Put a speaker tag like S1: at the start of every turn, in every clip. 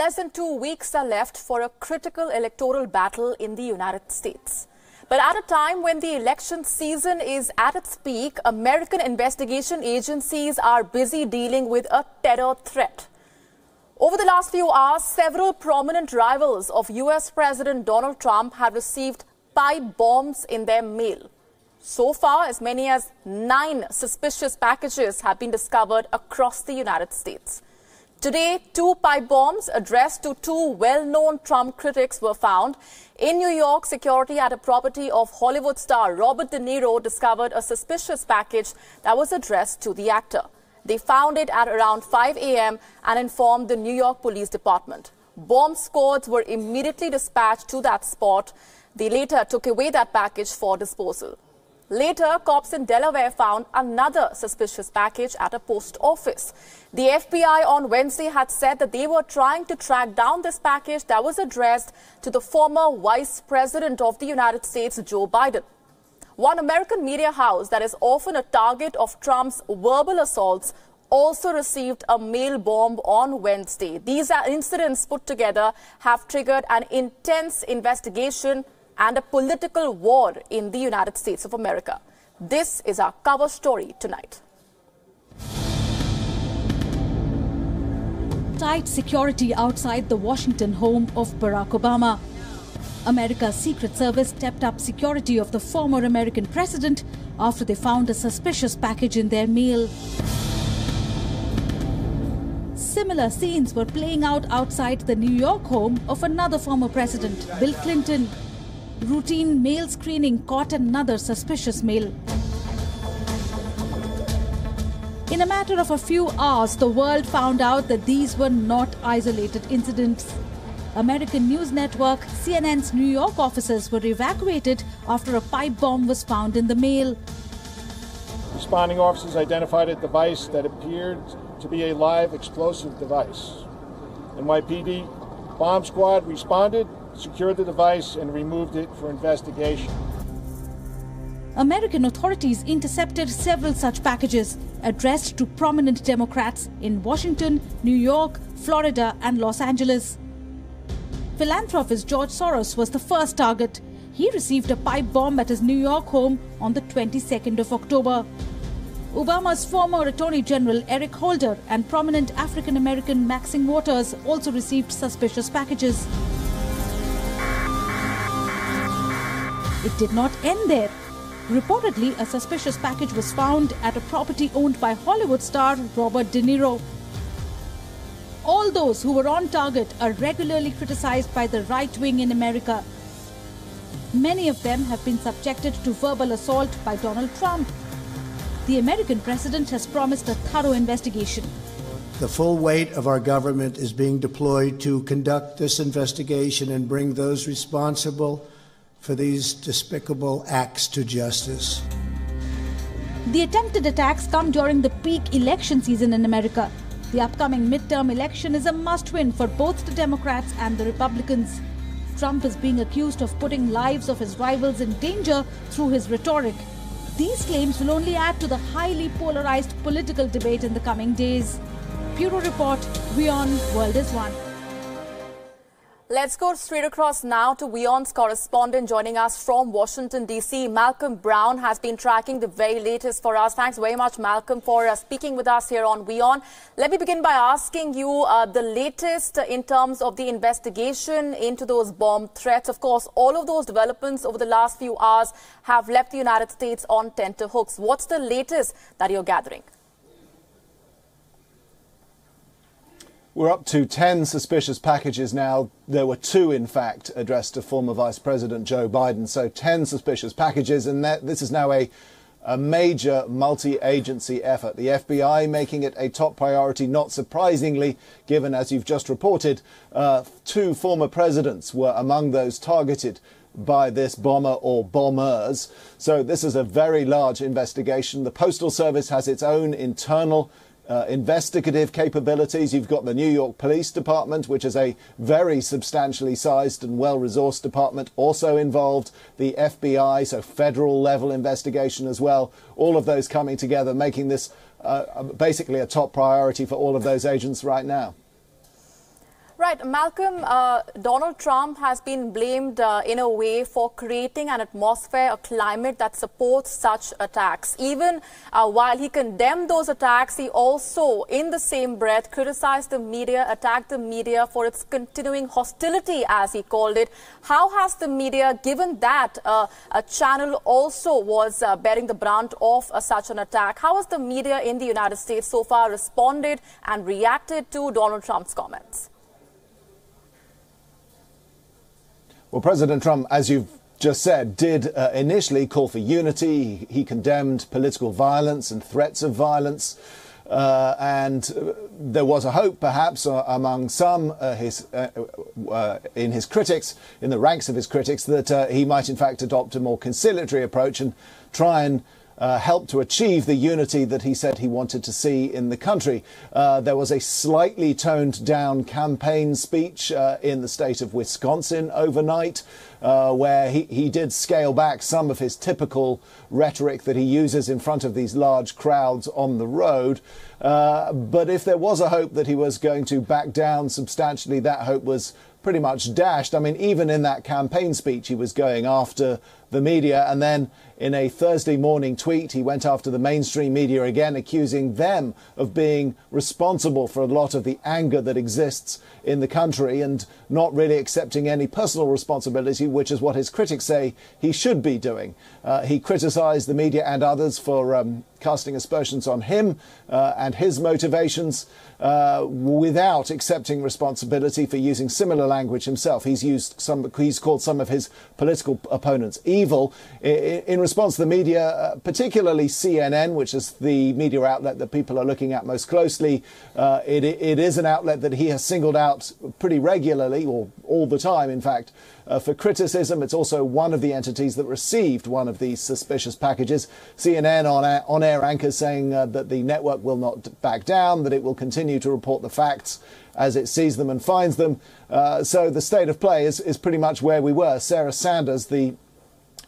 S1: Less than 2 weeks are left for a critical electoral battle in the United States. But at a time when the election season is at its peak, American investigation agencies are busy dealing with a terror threat. Over the last few hours, several prominent rivals of US President Donald Trump have received pipe bombs in their mail. So far, as many as 9 suspicious packages have been discovered across the United States. Today, 2 pipe bombs addressed to 2 well-known Trump critics were found. In New York, security at a property of Hollywood star Robert De Niro discovered a suspicious package that was addressed to the actor. They found it at around 5 a.m. and informed the New York Police Department. Bomb squads were immediately dispatched to that spot. They later took away that package for disposal. Later, cops in Delaware found another suspicious package at a post office. The FBI on Wednesday had said that they were trying to track down this package that was addressed to the former Vice President of the United States, Joe Biden. One American media house that is often a target of Trump's verbal assaults also received a mail bomb on Wednesday. These incidents put together have triggered an intense investigation and a political war in the United States of America. This is our cover story tonight.
S2: Tight security outside the Washington home of Barack Obama. America's Secret Service stepped up security of the former American president after they found a suspicious package in their mail. Similar scenes were playing out outside the New York home of another former president, Bill Clinton. Routine mail screening caught another suspicious mail. In a matter of a few hours, the world found out that these were not isolated incidents. American news network CNN's New York offices were evacuated after a pipe bomb was found in the mail.
S3: Responding officers identified a device that appeared to be a live explosive device. NYPD bomb squad responded, secured the device, and removed it for investigation.
S2: American authorities intercepted several such packages addressed to prominent Democrats in Washington, New York, Florida, and Los Angeles. Philanthropist George Soros was the first target. He received a pipe bomb at his New York home on the 22nd of October. Obama's former Attorney General Eric Holder and prominent African-American Maxine Waters also received suspicious packages. It did not end there. Reportedly, a suspicious package was found at a property owned by Hollywood star Robert De Niro. All those who were on target are regularly criticized by the right wing in America. Many of them have been subjected to verbal assault by Donald Trump. The American president has promised a thorough investigation.
S4: The full weight of our government is being deployed to conduct this investigation and bring those responsible for these despicable acts to justice.
S2: The attempted attacks come during the peak election season in America. The upcoming midterm election is a must-win for both the Democrats and the Republicans. Trump is being accused of putting lives of his rivals in danger through his rhetoric. These claims will only add to the highly polarized political debate in the coming days. Bureau Report, Wion, World is One.
S1: Let's go straight across now to Wion's correspondent joining us from Washington, D.C. Malcolm Brown has been tracking the very latest for us. Thanks very much, Malcolm, for speaking with us here on Wion. Let me begin by asking you the latest in terms of the investigation into those bomb threats. Of course, all of those developments over the last few hours have left the United States on tenterhooks. What's the latest that you're gathering?
S5: We're up to 10 suspicious packages now. There were 2, in fact, addressed to former Vice President Joe Biden. So 10 suspicious packages, and this is now a major multi-agency effort. The FBI making it a top priority, not surprisingly, given, as you've just reported, 2 former presidents were among those targeted by this bomber or bombers. So this is a very large investigation. The Postal Service has its own internal investigative capabilities. You've got the New York Police Department, which is a very substantially sized and well-resourced department, also involved. The FBI, so federal level investigation as well. All of those coming together, making this basically a top priority for all of those agents right now.
S1: Right. Right, Malcolm, Donald Trump has been blamed in a way for creating an atmosphere, a climate that supports such attacks. Even while he condemned those attacks, he also, in the same breath, criticized the media, attacked the media for its continuing hostility, as he called it. How has the media, given that a channel also was bearing the brunt of such an attack, how has the media in the United States so far responded and reacted to Donald Trump's comments?
S5: Well, President Trump, as you've just said, did initially call for unity. He condemned political violence and threats of violence. And there was a hope, perhaps, among some in his critics, in the ranks of his critics, that he might in fact adopt a more conciliatory approach and try and help to achieve the unity that he said he wanted to see in the country. There was a slightly toned down campaign speech in the state of Wisconsin overnight, where he did scale back some of his typical rhetoric that he uses in front of these large crowds on the road. But if there was a hope that he was going to back down substantially, that hope was pretty much dashed. I mean, even in that campaign speech, he was going after the media. And then in a Thursday morning tweet, he went after the mainstream media again, accusing them of being responsible for a lot of the anger that exists in the country and not really accepting any personal responsibility, which is what his critics say he should be doing. He criticized the media and others for casting aspersions on him and his motivations without accepting responsibility for using similar language himself. He's called some of his political opponents evil. In response to the media, particularly CNN, which is the media outlet that people are looking at most closely, it is an outlet that he has singled out pretty regularly, or all the time, in fact, for criticism. It's also one of the entities that received one of these suspicious packages. CNN on-air anchors saying that the network will not back down, that it will continue to report the facts as it sees them and finds them. So the state of play is pretty much where we were. Sarah Sanders, the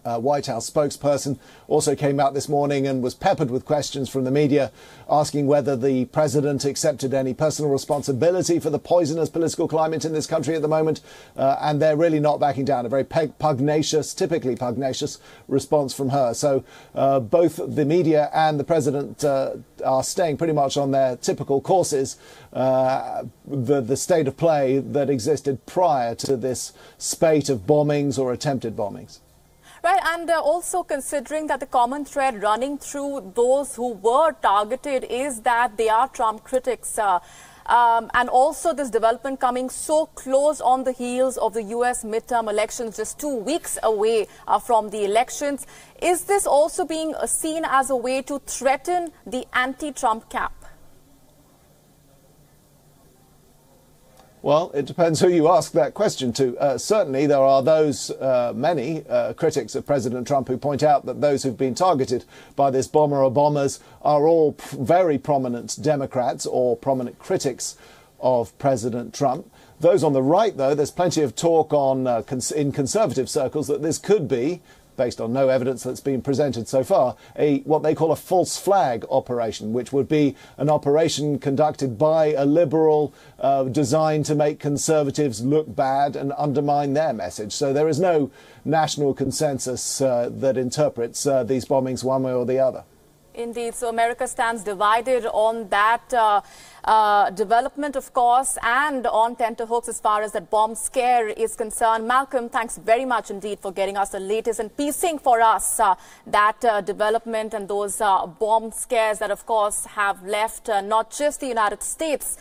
S5: White House spokesperson, also came out this morning and was peppered with questions from the media asking whether the president accepted any personal responsibility for the poisonous political climate in this country at the moment. And they're really not backing down. A very pugnacious, typically pugnacious response from her. So both the media and the president are staying pretty much on their typical courses. The state of play that existed prior to this spate of bombings or attempted bombings.
S1: Right, and also considering that the common thread running through those who were targeted is that they are Trump critics. And also this development coming so close on the heels of the U.S. midterm elections, just 2 weeks away from the elections. Is this also being seen as a way to threaten the anti-Trump camp?
S5: Well, it depends who you ask that question to. Certainly, there are those, many critics of President Trump who point out that those who've been targeted by this bomber or bombers are all very prominent Democrats or prominent critics of President Trump. Those on the right, though, there's plenty of talk in conservative circles that this could be, based on no evidence that's been presented so far, what they call a false flag operation, which would be an operation conducted by a liberal designed to make conservatives look bad and undermine their message. So there is no national consensus that interprets these bombings one way or the other.
S1: Indeed. So America stands divided on that development, of course, and on tenterhooks as far as that bomb scare is concerned. Malcolm, thanks very much indeed for getting us the latest and piecing for us that development and those bomb scares that, of course, have left not just the United States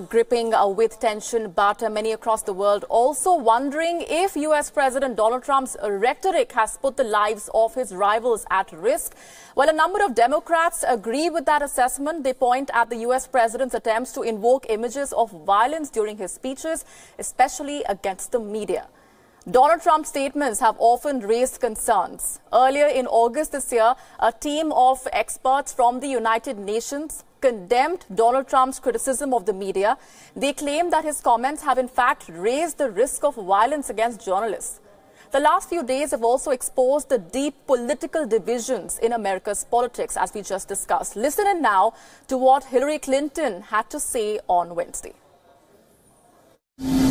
S1: gripping with tension, but many across the world also wondering if U.S. President Donald Trump's rhetoric has put the lives of his rivals at risk. Well, a number of Democrats agree with that assessment. They point at the U.S. president's attempts to invoke images of violence during his speeches, especially against the media. Donald Trump's statements have often raised concerns. Earlier in August this year, a team of experts from the United Nations condemned Donald Trump's criticism of the media. They claim that his comments have in fact raised the risk of violence against journalists. The last few days have also exposed the deep political divisions in America's politics, as we just discussed. Listen in now to what Hillary Clinton had to say on Wednesday.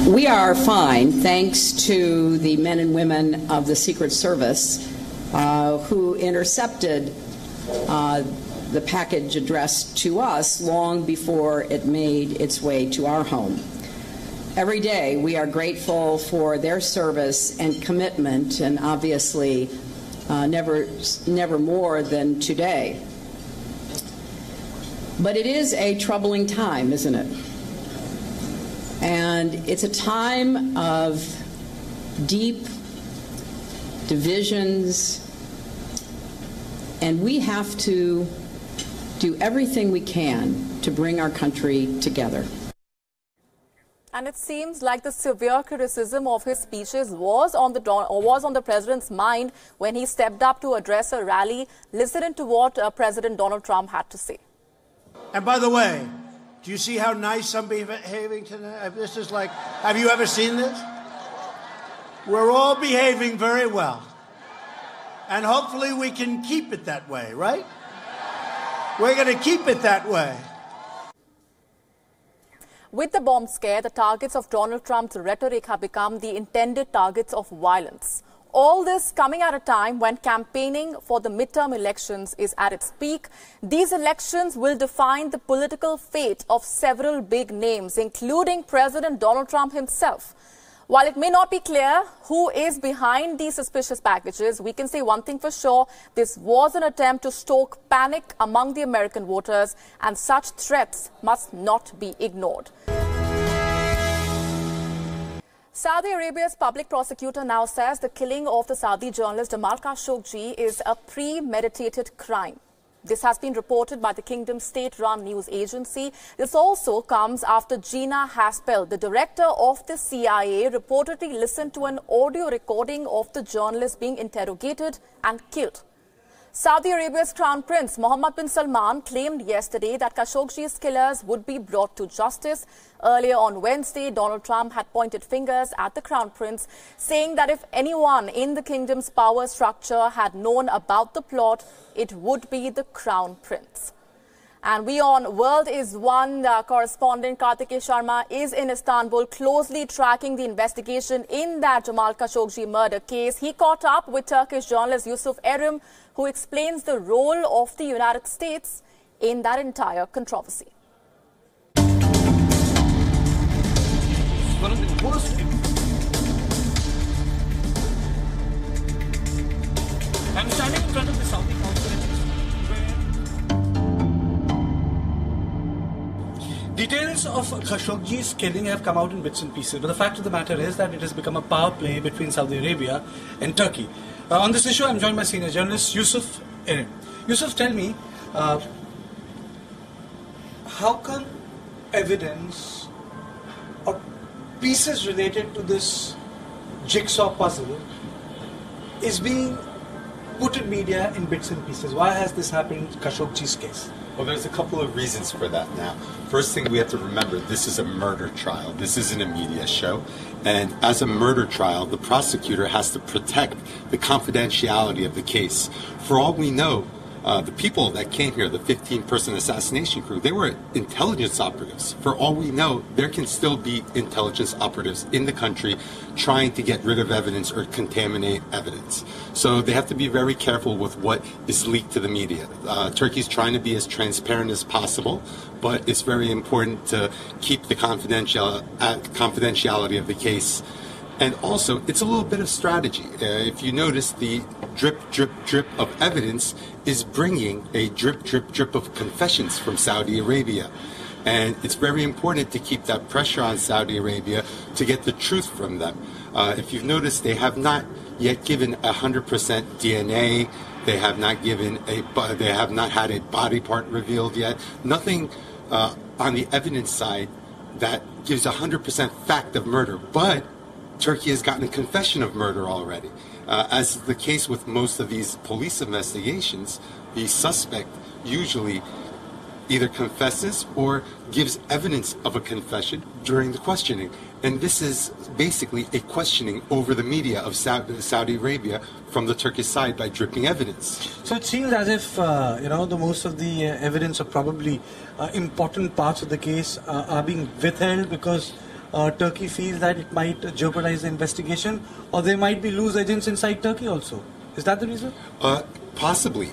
S6: We are fine, thanks to the men and women of the Secret Service who intercepted the package addressed to us long before it made its way to our home. Every day we are grateful for their service and commitment, and obviously never more than today. But it is a troubling time, isn't it? And it's a time of deep divisions, and we have to do everything we can to bring our country together.
S1: And it seems like the severe criticism of his speeches was on the president's mind when he stepped up to address a rally. Listen to what President Donald Trump had to say.
S4: And by the way, do you see how nice I'm behaving tonight? This is like, have you ever seen this? We're all behaving very well. And hopefully we can keep it that way, right? We're going to keep it that way.
S1: With the bomb scare, the targets of Donald Trump's rhetoric have become the intended targets of violence. All this coming at a time when campaigning for the midterm elections is at its peak. These elections will define the political fate of several big names, including President Donald Trump himself. While it may not be clear who is behind these suspicious packages, we can say one thing for sure: this was an attempt to stoke panic among the American voters, and such threats must not be ignored. Saudi Arabia's public prosecutor now says the killing of the Saudi journalist Jamal Khashoggi is a premeditated crime. This has been reported by the kingdom's state-run news agency. This also comes after Gina Haspel, the director of the CIA, reportedly listened to an audio recording of the journalist being interrogated and killed. Saudi Arabia's Crown Prince Mohammed bin Salman claimed yesterday that Khashoggi's killers would be brought to justice. Earlier on Wednesday, Donald Trump had pointed fingers at the Crown Prince, saying that if anyone in the kingdom's power structure had known about the plot, it would be the Crown Prince. And Wion World is One correspondent Kartikeya Sharma is in Istanbul, closely tracking the investigation in that Jamal Khashoggi murder case. He caught up with Turkish journalist Yusuf Erim, who explains the role of the United States in that entire controversy.
S7: One of the worst. I'm standing in front of the Saudi consulate where details of Khashoggi's killing have come out in bits and pieces, but the fact of the matter is that it has become a power play between Saudi Arabia and Turkey. On this issue, I'm joined by senior journalist Yusuf Erim. Yusuf, tell me, how come evidence or pieces related to this jigsaw puzzle is being put in media in bits and pieces? Why has this happened in Khashoggi's case?
S8: Well, there's a couple of reasons for that now. First thing we have to remember, this is a murder trial. This isn't a media show. And as a murder trial, the prosecutor has to protect the confidentiality of the case. For all we know, the people that came here, the 15-person assassination crew, they were intelligence operatives. For all we know, there can still be intelligence operatives in the country trying to get rid of evidence or contaminate evidence. So they have to be very careful with what is leaked to the media. Turkey's trying to be as transparent as possible, but it's very important to keep the confidentiality of the case. And also, it's a little bit of strategy. If you notice, the drip, drip, drip of evidence is bringing a drip, drip, drip of confessions from Saudi Arabia. And it's very important to keep that pressure on Saudi Arabia to get the truth from them. If you've noticed, they have not yet given 100% DNA. They have not had a body part revealed yet. Nothing on the evidence side that gives 100% fact of murder. But Turkey has gotten a confession of murder already. As is the case with most of these police investigations, the suspect usually either confesses or gives evidence of a confession during the questioning. And this is basically a questioning over the media of Saudi Arabia from the Turkish side by dripping evidence.
S7: So it seems as if, the most of the evidence or probably important parts of the case are being withheld because Turkey feels that it might jeopardize the investigation, or there might be loose agents inside Turkey also. Is that the reason?
S8: Possibly.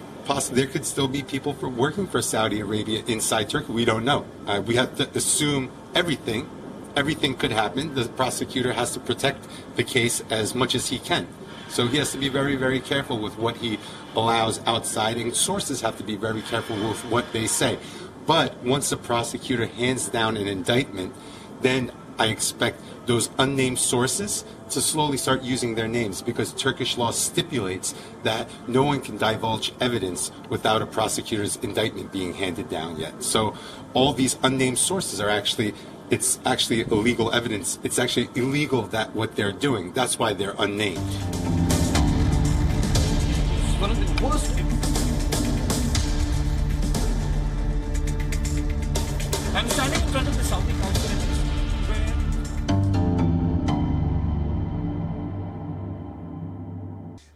S8: There could still be people working for Saudi Arabia inside Turkey. We don't know. We have to assume everything. Everything could happen. The prosecutor has to protect the case as much as he can. So he has to be very, very careful with what he allows outside, and sources have to be very careful with what they say. But once the prosecutor hands down an indictment, then I expect those unnamed sources to slowly start using their names, because Turkish law stipulates that no one can divulge evidence without a prosecutor's indictment being handed down yet. So all these unnamed sources are it's actually illegal evidence. It's actually illegal that what they're doing. That's why they're unnamed.
S7: It's one of the worst. I'm standing in front of the Saudi consulate.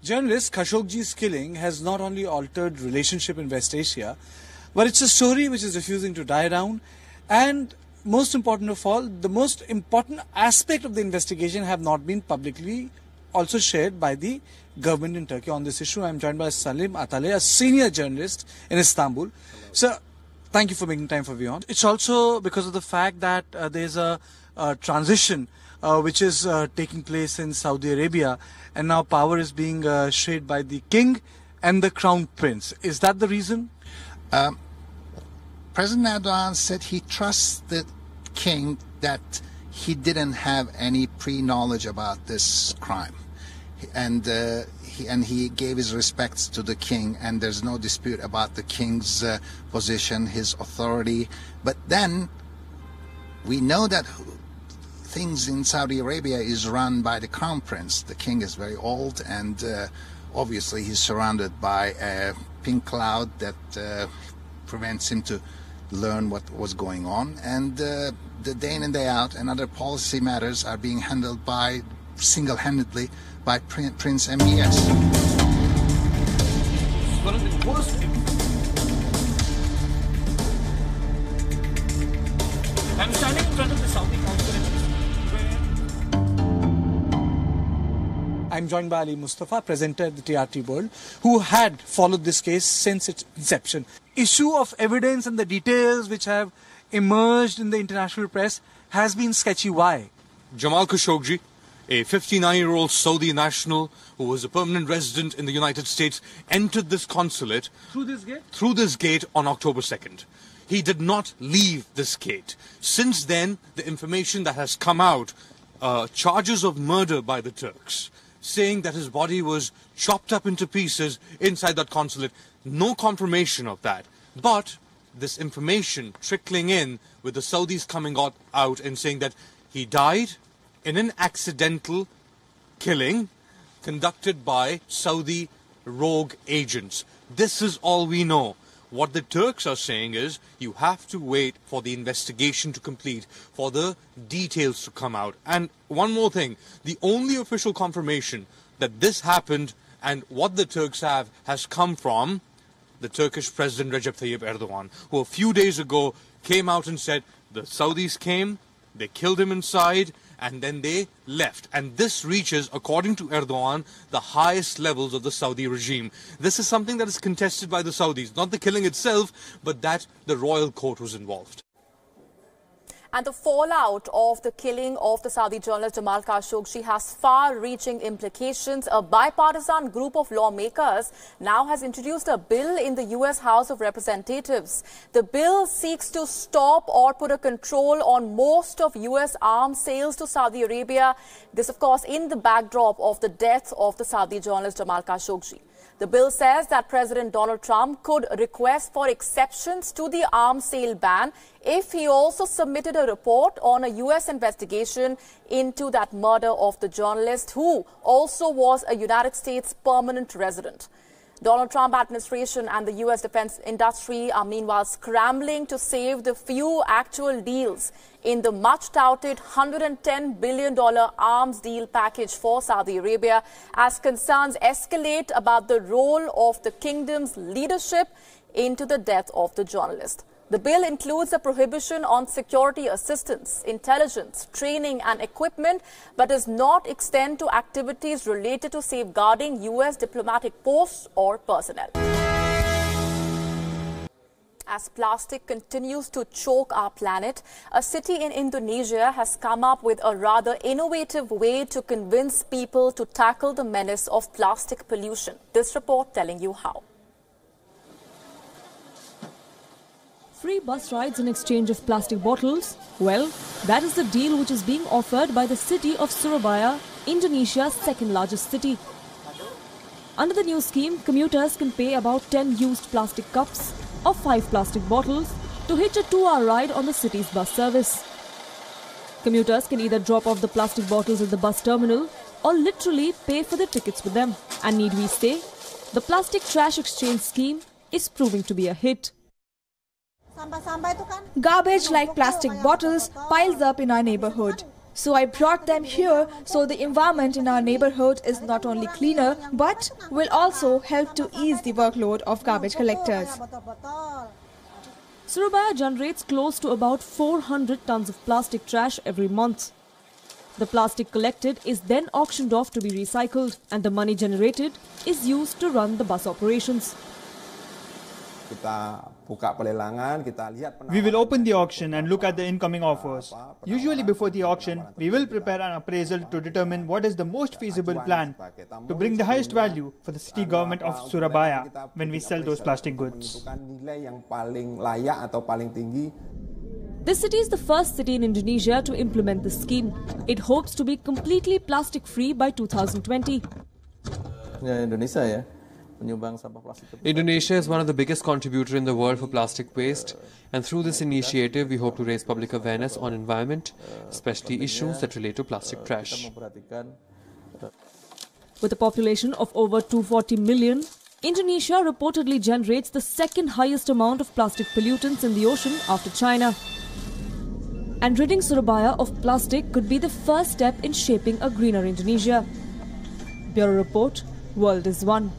S9: Journalist Khashoggi's killing has not only altered relationship in West Asia, but it's a story which is refusing to die down. And most important of all, the most important aspect of the investigation have not been publicly also shared by the government in Turkey on this issue. I'm joined by Salim Atale, a senior journalist in Istanbul. Sir, thank you for making time for Wion. It's also because of the fact that there's a transition which is taking place in Saudi Arabia, and now power is being shared by the king and the crown prince. Is that the reason?
S10: President Erdogan said he trusts the king, that he didn't have any pre-knowledge about this crime. And he gave his respects to the king, and there's no dispute about the king's position, his authority. But then we know that things in Saudi Arabia is run by the crown prince. The king is very old, and obviously he's surrounded by a pink cloud that prevents him to learn what was going on. And the day in and day out and other policy matters are being handled by single-handedly by Prince MES.
S7: One of the worst. I'm standing in front of the Saudi consulate.
S9: I'm joined by Ali Mustafa, presenter at the TRT World, who had followed this case since its inception. Issue of evidence and the details which have emerged in the international press has been sketchy. Why?
S11: Jamal Khashoggi, a 59-year-old Saudi national who was a permanent resident in the United States, entered this consulate
S9: Through this gate?
S11: Through this gate on October 2nd. He did not leave this gate. Since then, the information that has come out, charges of murder by the Turks, saying that his body was chopped up into pieces inside that consulate. No confirmation of that. But this information trickling in with the Saudis coming out and saying that he died in an accidental killing conducted by Saudi rogue agents. This is all we know. What the Turks are saying is you have to wait for the investigation to complete, for the details to come out. And one more thing, the only official confirmation that this happened and what the Turks have has come from the Turkish President Recep Tayyip Erdogan, who a few days ago came out and said the Saudis came, they killed him inside, and then they left. And this reaches, according to Erdogan, the highest levels of the Saudi regime. This is something that is contested by the Saudis, not the killing itself, but that the royal court was involved.
S1: And the fallout of the killing of the Saudi journalist Jamal Khashoggi has far-reaching implications. A bipartisan group of lawmakers now has introduced a bill in the U.S. House of Representatives. The bill seeks to stop or put a control on most of U.S. arms sales to Saudi Arabia. This, of course, in the backdrop of the death of the Saudi journalist Jamal Khashoggi. The bill says that President Donald Trump could request for exceptions to the arms sale ban if he also submitted a report on a U.S. investigation into that murder of the journalist, who also was a United States permanent resident. Donald Trump administration and the U.S. defense industry are meanwhile scrambling to save the few actual deals in the much-touted $110 billion arms deal package for Saudi Arabia, as concerns escalate about the role of the kingdom's leadership into the death of the journalist. The bill includes a prohibition on security assistance, intelligence, training and equipment, but does not extend to activities related to safeguarding U.S. diplomatic posts or personnel. As plastic continues to choke our planet, a city in Indonesia has come up with a rather innovative way to convince people to tackle the menace of plastic pollution. This report telling you how.
S12: Free bus rides in exchange of plastic bottles? Well, that is the deal which is being offered by the city of Surabaya, Indonesia's second largest city. Under the new scheme, commuters can pay about 10 used plastic cups or 5 plastic bottles to hitch a 2-hour ride on the city's bus service. Commuters can either drop off the plastic bottles at the bus terminal or literally pay for the tickets with them. And need we say, the plastic trash exchange scheme is proving to be a hit.
S13: Garbage like plastic bottles piles up in our neighborhood. So I brought them here so the environment in our neighborhood is not only cleaner but will also help to ease the workload of garbage collectors.
S12: Surabaya generates close to about 400 tons of plastic trash every month. The plastic collected is then auctioned off to be recycled, and the money generated is used to run the bus operations.
S14: We will open the auction and look at the incoming offers. Usually before the auction, we will prepare an appraisal to determine what is the most feasible plan to bring the highest value for the city government of Surabaya when we sell those plastic goods.
S12: This city is the first city in Indonesia to implement this scheme. It hopes to be completely plastic-free by 2020.
S15: Indonesia is one of the biggest contributors in the world for plastic waste, and through this initiative we hope to raise public awareness on environment, especially issues that relate to plastic trash.
S12: With a population of over 240 million, Indonesia reportedly generates the second highest amount of plastic pollutants in the ocean after China. And ridding Surabaya of plastic could be the first step in shaping a greener Indonesia. Bureau Report, World is One.